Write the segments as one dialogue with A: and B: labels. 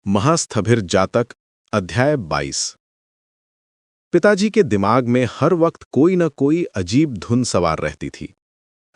A: महास्थभिर जातक अध्याय 22। पिताजी के दिमाग में हर वक्त कोई न कोई अजीब धुन सवार रहती थी।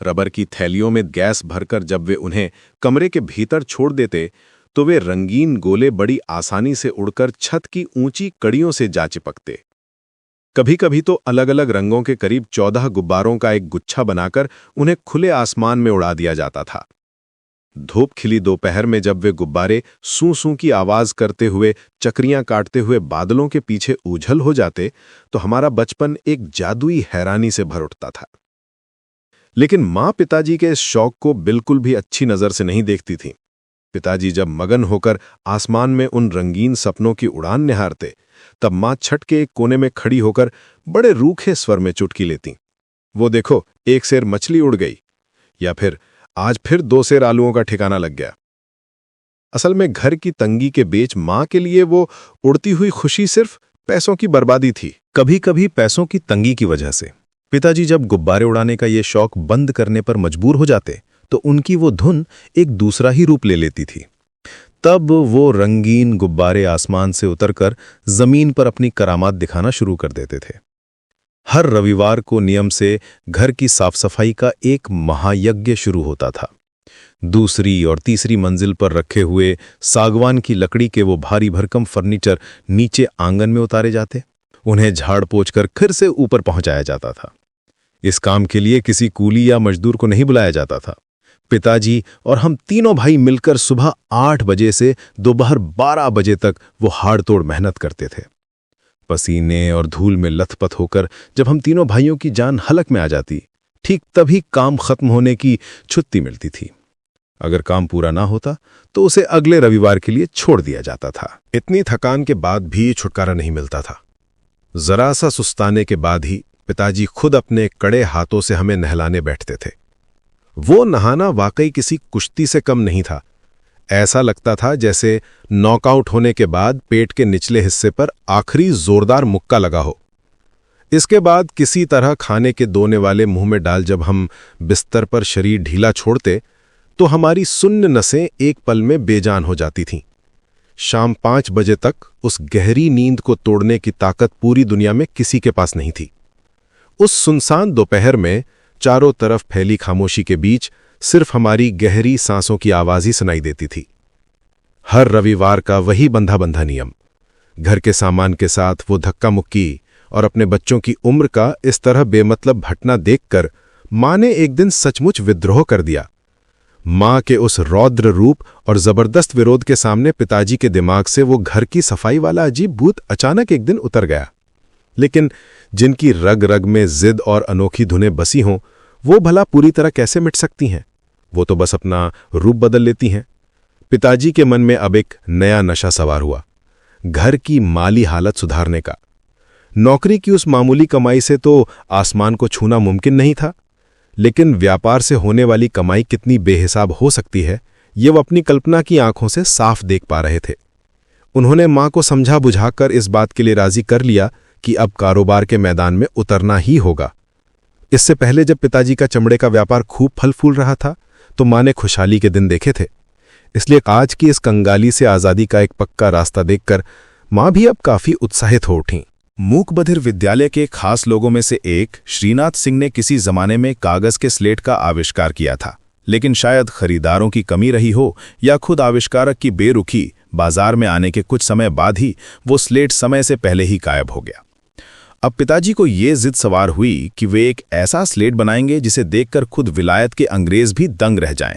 A: रबर की थैलियों में गैस भरकर जब वे उन्हें कमरे के भीतर छोड़ देते तो वे रंगीन गोले बड़ी आसानी से उड़कर छत की ऊंची कड़ियों से जा चिपकते। कभी कभी तो अलग अलग रंगों के करीब 14 गुब्बारों का एक गुच्छा बनाकर उन्हें खुले आसमान में उड़ा दिया जाता था। धूप खिली दोपहर में जब वे गुब्बारे सूं सूं की आवाज करते हुए चक्रियां काटते हुए बादलों के पीछे उछल हो जाते तो हमारा बचपन एक जादुई हैरानी से भर उठता था। लेकिन मां पिताजी के इस शौक को बिल्कुल भी अच्छी नजर से नहीं देखती थी। पिताजी जब मगन होकर आसमान में उन रंगीन सपनों की उड़ान निहारते तब मां छत के एक कोने में खड़ी होकर बड़े रूखे स्वर में चुटकी लेती। वो देखो, एक सेर मछली उड़ गई, या फिर आज फिर 2 सेर आलूओं का ठिकाना लग गया। असल में घर की तंगी के बीच मां के लिए वो उड़ती हुई खुशी सिर्फ पैसों की बर्बादी थी।
B: कभी कभी पैसों की तंगी की वजह से पिताजी जब गुब्बारे उड़ाने का ये शौक बंद करने पर मजबूर हो जाते तो उनकी वो धुन एक दूसरा ही रूप ले लेती थी। तब वो रंगीन गुब्बारे आसमान से उतरकर जमीन पर अपनी करामात दिखाना शुरू कर देते थे। हर रविवार को नियम से घर की साफ सफाई का एक महायज्ञ शुरू होता था। दूसरी और तीसरी मंजिल पर रखे हुए सागवान की लकड़ी के वो भारी भरकम फर्नीचर नीचे आंगन में उतारे जाते, उन्हें झाड़ पोंछ कर फिर से ऊपर पहुंचाया जाता था। इस काम के लिए किसी कूली या मजदूर को नहीं बुलाया जाता था। पिताजी और हम तीनों भाई मिलकर सुबह 8 बजे से दोपहर 12 बजे तक वो हाड़तोड़ मेहनत करते थे। पसीने और धूल में लथपथ होकर जब हम तीनों भाइयों की जान हलक में आ जाती, ठीक तभी काम खत्म होने की छुट्टी मिलती थी। अगर काम पूरा ना होता तो उसे अगले रविवार के लिए छोड़ दिया जाता था।
A: इतनी थकान के बाद भी छुटकारा नहीं मिलता था। जरा सा सुस्ताने के बाद ही पिताजी खुद अपने कड़े हाथों से हमें नहलाने बैठते थे। वो नहाना वाकई किसी कुश्ती से कम नहीं था। ऐसा लगता था जैसे नॉकआउट होने के बाद पेट के निचले हिस्से पर आखिरी जोरदार मुक्का लगा हो। इसके बाद किसी तरह खाने के दोने वाले मुंह में डाल जब हम बिस्तर पर शरीर ढीला छोड़ते तो हमारी सुन्न नसें एक पल में बेजान हो जाती थीं। शाम 5 बजे तक उस गहरी नींद को तोड़ने की ताकत पूरी दुनिया में किसी के पास नहीं थी। उस सुनसान दोपहर में चारों तरफ फैली खामोशी के बीच सिर्फ हमारी गहरी सांसों की आवाज ही सुनाई देती थी। हर रविवार का वही बंधा बंधा नियम। घर के सामान के साथ वो धक्का मुक्की और अपने बच्चों की उम्र का इस तरह बेमतलब भटना देखकर मां ने एक दिन सचमुच विद्रोह कर दिया। मां के उस रौद्र रूप और जबरदस्त विरोध के सामने पिताजी के दिमाग से वो घर की सफाई वाला अजीब भूत अचानक एक दिन उतर गया। लेकिन जिनकी रग रग में जिद और अनोखी धुनें बसी हों, वो भला पूरी तरह कैसे मिट सकती हैं? वो तो बस अपना रूप बदल लेती हैं। पिताजी के मन में अब एक नया नशा सवार हुआ, घर की माली हालत सुधारने का। नौकरी की उस मामूली कमाई से तो आसमान को छूना मुमकिन नहीं था, लेकिन व्यापार से होने वाली कमाई कितनी बेहिसाब हो सकती है, ये वो अपनी कल्पना की आंखों से साफ देख पा रहे थे। उन्होंने मां को समझा बुझाकर इस बात के लिए राजी कर लिया कि अब कारोबार के मैदान में उतरना ही होगा। इससे पहले जब पिताजी का चमड़े का व्यापार खूब फल फूल रहा था तो मां ने खुशहाली के दिन देखे थे। इसलिए आज की इस कंगाली से आजादी का एक पक्का रास्ता देखकर मां भी अब काफी उत्साहित हो उठीं।
B: मूक बधिर विद्यालय के खास लोगों में से एक श्रीनाथ सिंह ने किसी जमाने में कागज के स्लेट का आविष्कार किया था, लेकिन शायद खरीदारों की कमी रही हो या खुद आविष्कारक की बेरुखी, बाजार में आने के कुछ समय बाद ही वो स्लेट समय से पहले ही गायब हो गया। अब पिताजी को ये जिद सवार हुई कि वे एक ऐसा स्लेट बनाएंगे जिसे देखकर खुद विलायत के अंग्रेज भी दंग रह जाएं।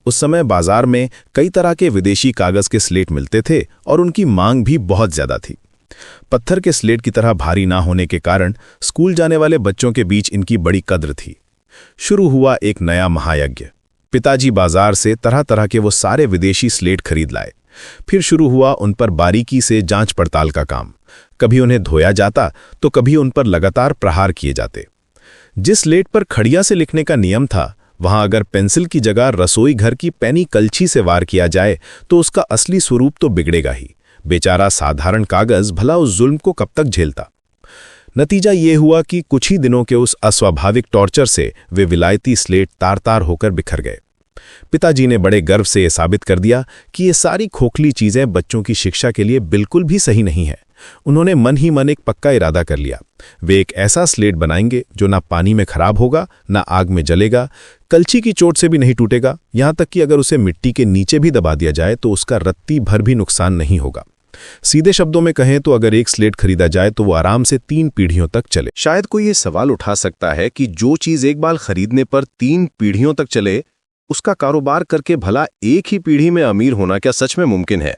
B: उस समय बाजार में कई तरह के विदेशी कागज के स्लेट मिलते थे और उनकी मांग भी बहुत ज्यादा थी। पत्थर के स्लेट की तरह भारी ना होने के कारण स्कूल जाने वाले बच्चों के बीच इनकी बड़ी कद्र थी। शुरू हुआ एक नया महायज्ञ। पिताजी बाजार से तरह तरह के वो सारे विदेशी स्लेट खरीद लाए। फिर शुरू हुआ उन पर बारीकी से जांच पड़ताल का काम। कभी उन्हें धोया जाता तो कभी उन पर लगातार प्रहार किए जाते। जिस स्लेट पर खड़िया से लिखने का नियम था, वहां अगर पेंसिल की जगह रसोई घर की पैनी कलछी से वार किया जाए तो उसका असली स्वरूप तो बिगड़ेगा ही। बेचारा साधारण कागज भला उस जुल्म को कब तक झेलता। नतीजा ये हुआ कि कुछ ही दिनों के उस अस्वाभाविक टॉर्चर से वे विलायती स्लेट तार तार होकर बिखर गए। पिताजी ने बड़े गर्व से यह साबित कर दिया कि ये सारी खोखली चीजें बच्चों की शिक्षा के लिए बिल्कुल भी सही नहीं है। उन्होंने मन ही मन एक पक्का इरादा कर लिया। वे एक ऐसा स्लेट बनाएंगे जो ना पानी में खराब होगा, ना आग में जलेगा, कलछी की चोट से भी नहीं टूटेगा, यहां तक कि अगर उसे मिट्टी के नीचे भी दबा दिया जाए तो उसका रत्ती भर भी नुकसान नहीं होगा। सीधे शब्दों में कहें तो अगर एक स्लेट खरीदा जाए तो वो आराम से 3 पीढ़ियों तक चले।
A: शायद कोई ये सवाल उठा सकता है कि जो चीज एक बार खरीदने पर 3 पीढ़ियों तक चले, उसका कारोबार करके भला एक ही पीढ़ी में अमीर होना क्या सच में मुमकिन है?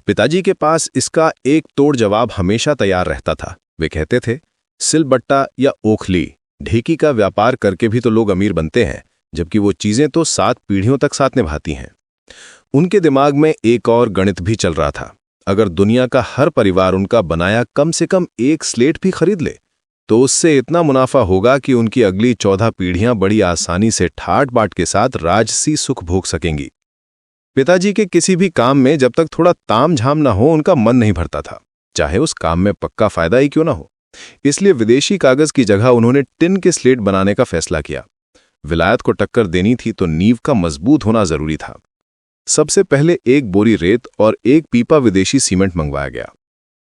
A: पिताजी के पास इसका एक तोड़ जवाब हमेशा तैयार रहता था। वे कहते थे, सिलबट्टा या ओखली, ढेकी का व्यापार करके भी तो लोग अमीर बनते हैं, जबकि वो चीजें तो 7 पीढ़ियों तक साथ निभाती हैं। उनके दिमाग में एक और गणित भी चल रहा था। अगर दुनिया का हर परिवार उनका बनाया कम से कम एक स्लेट भी खरीद ले, तो उससे इतना मुनाफा होगा कि उनकी अगली 14 पीढ़ियां बड़ी आसानी से ठाट बाट के साथ राजसी सुख भोग सकेंगी। पिताजी के किसी भी काम में जब तक थोड़ा ताम झाम न हो, उनका मन नहीं भरता था, चाहे उस काम में पक्का फायदा ही क्यों ना हो। इसलिए विदेशी कागज की जगह उन्होंने टिन के स्लेट बनाने का फैसला किया। विलायत को टक्कर देनी थी तो नींव का मजबूत होना जरूरी था। सबसे पहले 1 बोरी रेत और 1 पीपा विदेशी सीमेंट मंगवाया गया।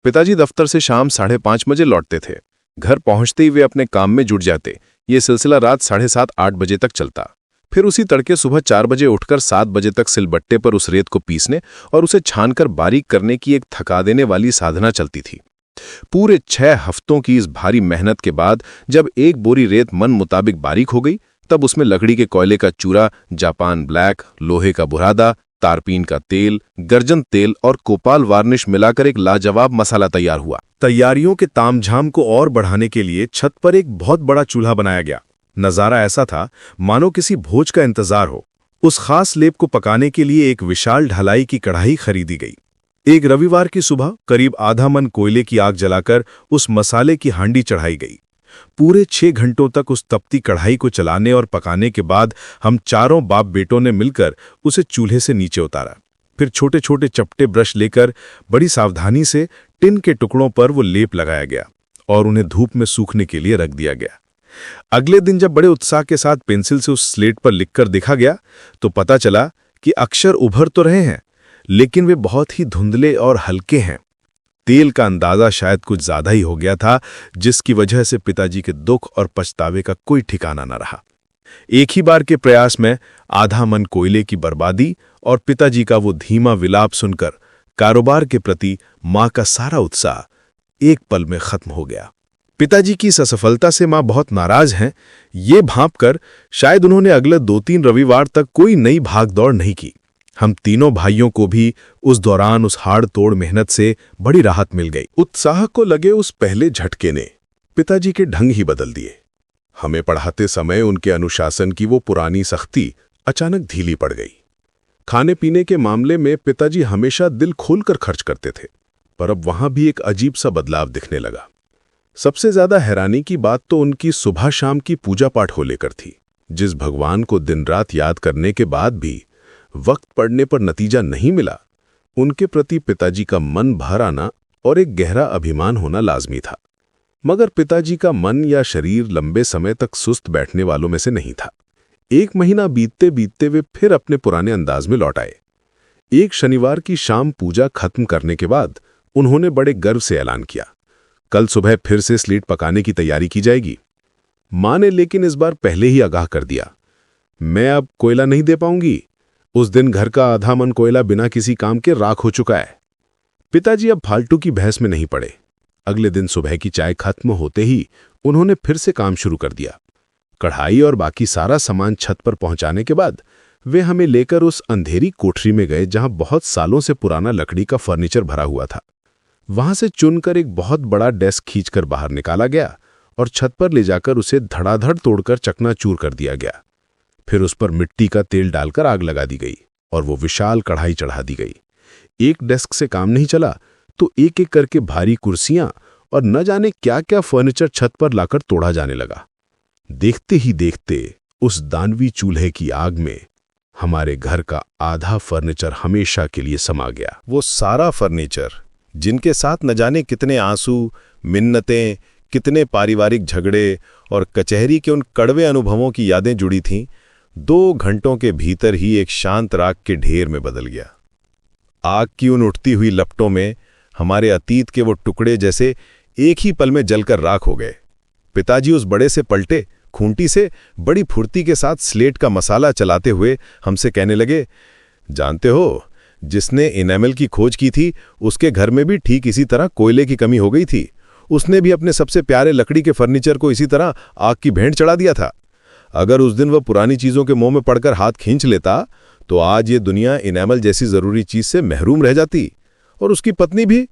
A: पिताजी दफ्तर से शाम 5:30 बजे लौटते थे। घर पहुंचते ही वे अपने काम में जुट जाते। ये सिलसिला रात 7:30-8 बजे तक चलता। फिर उसी तड़के सुबह 4 बजे उठकर 7 बजे तक सिलबट्टे पर उस रेत को पीसने और उसे छानकर बारीक करने की एक थका देने वाली साधना चलती थी। पूरे 6 हफ्तों की इस भारी मेहनत के बाद जब 1 बोरी रेत मन मुताबिक बारीक हो गई, तब उसमें लकड़ी के कोयले का चूरा, जापान ब्लैक, लोहे का बुरादा, तारपीन का तेल, गर्जन तेल और कोपाल वार्निश मिलाकर एक लाजवाब मसाला तैयार हुआ।
B: तैयारियों के तामझाम को और बढ़ाने के लिए छत पर एक बहुत बड़ा चूल्हा बनाया गया। नजारा ऐसा था मानो किसी भोज का इंतजार हो। उस खास लेप को पकाने के लिए एक विशाल ढलाई की कढ़ाई खरीदी गई। एक रविवार की सुबह करीब आधा मन कोयले की आग जलाकर उस मसाले की हांडी चढ़ाई गई। पूरे 6 घंटों तक उस तपती कढ़ाई को चलाने और पकाने के बाद हम चारों बाप बेटों ने मिलकर उसे चूल्हे से नीचे उतारा। फिर छोटे छोटे चपटे ब्रश लेकर बड़ी सावधानी से टिन के टुकड़ों पर वो लेप लगाया गया और उन्हें धूप में सूखने के लिए रख दिया गया। अगले दिन जब बड़े उत्साह के साथ पेंसिल से उस स्लेट पर लिखकर देखा गया तो पता चला कि अक्षर उभर तो रहे हैं, लेकिन वे बहुत ही धुंधले और हल्के हैं। तेल का अंदाजा शायद कुछ ज्यादा ही हो गया था, जिसकी वजह से पिताजी के दुख और पछतावे का कोई ठिकाना न रहा। एक ही बार के प्रयास में आधा मन कोयले की बर्बादी और पिताजी का वो धीमा विलाप सुनकर कारोबार के प्रति मां का सारा उत्साह एक पल में खत्म हो गया। पिताजी की इस असफलता से मां बहुत नाराज हैं। ये भांपकर शायद उन्होंने अगले 2-3 रविवार तक कोई नई भागदौड़ नहीं की। हम तीनों भाइयों को भी उस दौरान उस हाड़ तोड़ मेहनत से बड़ी राहत मिल गई। उत्साह को लगे उस पहले झटके ने पिताजी के ढंग ही बदल दिए। हमें पढ़ाते समय उनके अनुशासन की वो पुरानी सख्ती अचानक ढीली पड़ गई। खाने पीने के मामले में पिताजी हमेशा दिल खोलकर खर्च करते थे, पर अब वहां भी एक अजीब सा बदलाव दिखने लगा। सबसे ज्यादा हैरानी की बात तो उनकी सुबह शाम की पूजा पाठ को लेकर थी। जिस भगवान को दिन रात याद करने के बाद भी वक्त पड़ने पर नतीजा नहीं मिला, उनके प्रति पिताजी का मन भर आना और एक गहरा अभिमान होना लाजमी था। मगर पिताजी का मन या शरीर लंबे समय तक सुस्त बैठने वालों में से नहीं था। 1 महीना बीतते बीतते वे फिर अपने पुराने अंदाज में लौट आए। एक शनिवार की शाम पूजा खत्म करने के बाद उन्होंने बड़े गर्व से ऐलान किया, कल सुबह फिर से स्लेट पकाने की तैयारी की जाएगी। मां ने लेकिन इस बार पहले ही आगाह कर दिया, मैं अब कोयला नहीं दे पाऊंगी। उस दिन घर का आधा मन कोयला बिना किसी काम के राख हो चुका है। पिताजी अब फालतू की बहस में नहीं पड़े। अगले दिन सुबह की चाय खत्म होते ही उन्होंने फिर से काम शुरू कर दिया। कढ़ाई और बाकी सारा सामान छत पर पहुंचाने के बाद वे हमें लेकर उस अंधेरी कोठरी में गए जहां बहुत सालों से पुराना लकड़ी का फर्नीचर भरा हुआ था। वहां से चुनकर एक बहुत बड़ा डेस्क खींचकर बाहर निकाला गया और छत पर ले जाकर उसे धड़ाधड़ तोड़कर चकनाचूर कर दिया गया। फिर उस पर मिट्टी का तेल डालकर आग लगा दी गई और वो विशाल कढ़ाई चढ़ा दी गई। एक डेस्क से काम नहीं चला तो एक एक करके भारी कुर्सियां और न जाने क्या क्या फर्नीचर छत पर लाकर तोड़ा जाने लगा। देखते ही देखते उस दानवी चूल्हे की आग में हमारे घर का आधा फर्नीचर हमेशा के लिए समा गया। वो सारा फर्नीचर जिनके साथ न जाने कितने आंसू, मिन्नतें, कितने पारिवारिक झगड़े और कचहरी के उन कड़वे अनुभवों की यादें जुड़ी थीं,
A: 2 घंटों के भीतर ही एक शांत राख के ढेर में बदल गया। आग की उन उठती हुई लपटों में हमारे अतीत के वो टुकड़े जैसे एक ही पल में जलकर राख हो गए। पिताजी उस बड़े से पलटे खूंटी से बड़ी फुर्ती के साथ स्लेट का मसाला चलाते हुए हमसे कहने लगे, जानते हो, जिसने इनेमल की खोज की थी उसके घर में भी ठीक इसी तरह कोयले की कमी हो गई थी। उसने भी अपने सबसे प्यारे लकड़ी के फर्नीचर को इसी तरह आग की भेंट चढ़ा दिया था। अगर उस दिन वह पुरानी चीजों के मोह में पड़कर हाथ खींच लेता तो आज ये दुनिया इनेमल जैसी जरूरी चीज से महरूम रह जाती। और उसकी पत्नी भी।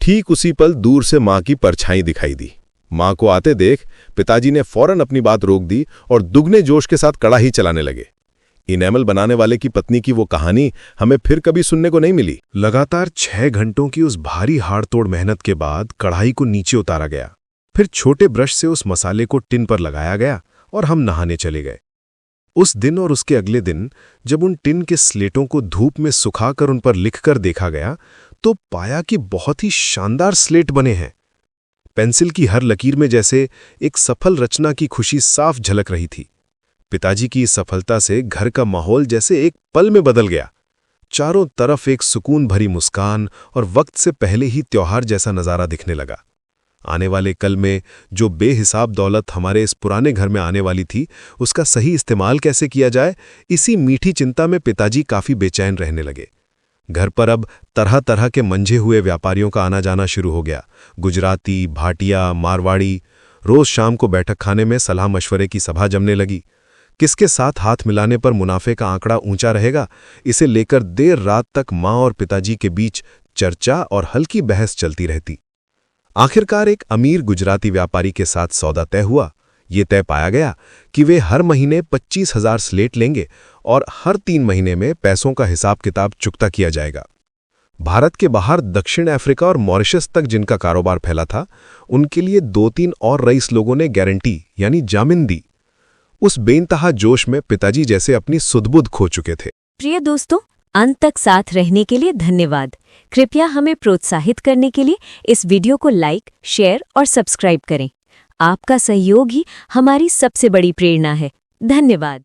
A: ठीक उसी पल दूर से मां की परछाई दिखाई दी। मां को आते देख पिताजी ने फौरन अपनी बात रोक दी और दुगने जोश के साथ कड़ाही चलाने लगे। इनेमल बनाने वाले की पत्नी की वो कहानी हमें फिर कभी सुनने को नहीं मिली। लगातार 6 घंटों की उस भारी हाड़तोड़ मेहनत के बाद कढ़ाई को नीचे उतारा गया। फिर छोटे ब्रश से उस मसाले को टिन पर लगाया गया और हम नहाने चले गए। उस दिन और उसके अगले दिन जब उन टिन के स्लेटों को धूप में सुखाकर उन पर लिखकर देखा गया तो पाया कि बहुत ही शानदार स्लेट बने हैं। पेंसिल की हर लकीर में जैसे एक सफल रचना की खुशी साफ झलक रही थी। पिताजी की इस सफलता से घर का माहौल जैसे एक पल में बदल गया। चारों तरफ एक सुकून भरी मुस्कान और वक्त से पहले ही त्योहार जैसा नजारा दिखने लगा। आने वाले कल में जो बेहिसाब दौलत हमारे इस पुराने घर में आने वाली थी, उसका सही इस्तेमाल कैसे किया जाए, इसी मीठी चिंता में पिताजी काफी बेचैन रहने लगे। घर पर अब तरह तरह के मंझे हुए व्यापारियों का आना जाना शुरू हो गया। गुजराती, भाटिया, मारवाड़ी। रोज शाम को बैठक खाने में सलाह मशवरे की सभा जमने लगी। किसके साथ हाथ मिलाने पर मुनाफे का आंकड़ा ऊंचा रहेगा, इसे लेकर देर रात तक मां और पिताजी के बीच चर्चा और हल्की बहस चलती रहती। आखिरकार एक अमीर गुजराती व्यापारी के साथ सौदा तय हुआ। ये तय पाया गया कि वे हर महीने 25,000 स्लेट लेंगे और हर 3 महीने में पैसों का हिसाब किताब चुकता किया जाएगा। भारत के बाहर दक्षिण अफ्रीका और मॉरिशस तक जिनका कारोबार फैला था, उनके लिए 2-3 और रईस लोगों ने गारंटी यानी जामिन दी। उस बेइंतहा जोश में पिताजी जैसे अपनी सुध-बुध खो चुके थे।
C: प्रिय दोस्तों, अंत तक साथ रहने के लिए धन्यवाद। कृपया हमें प्रोत्साहित करने के लिए इस वीडियो को लाइक, शेयर और सब्सक्राइब करें। आपका सहयोग ही हमारी सबसे बड़ी प्रेरणा है। धन्यवाद।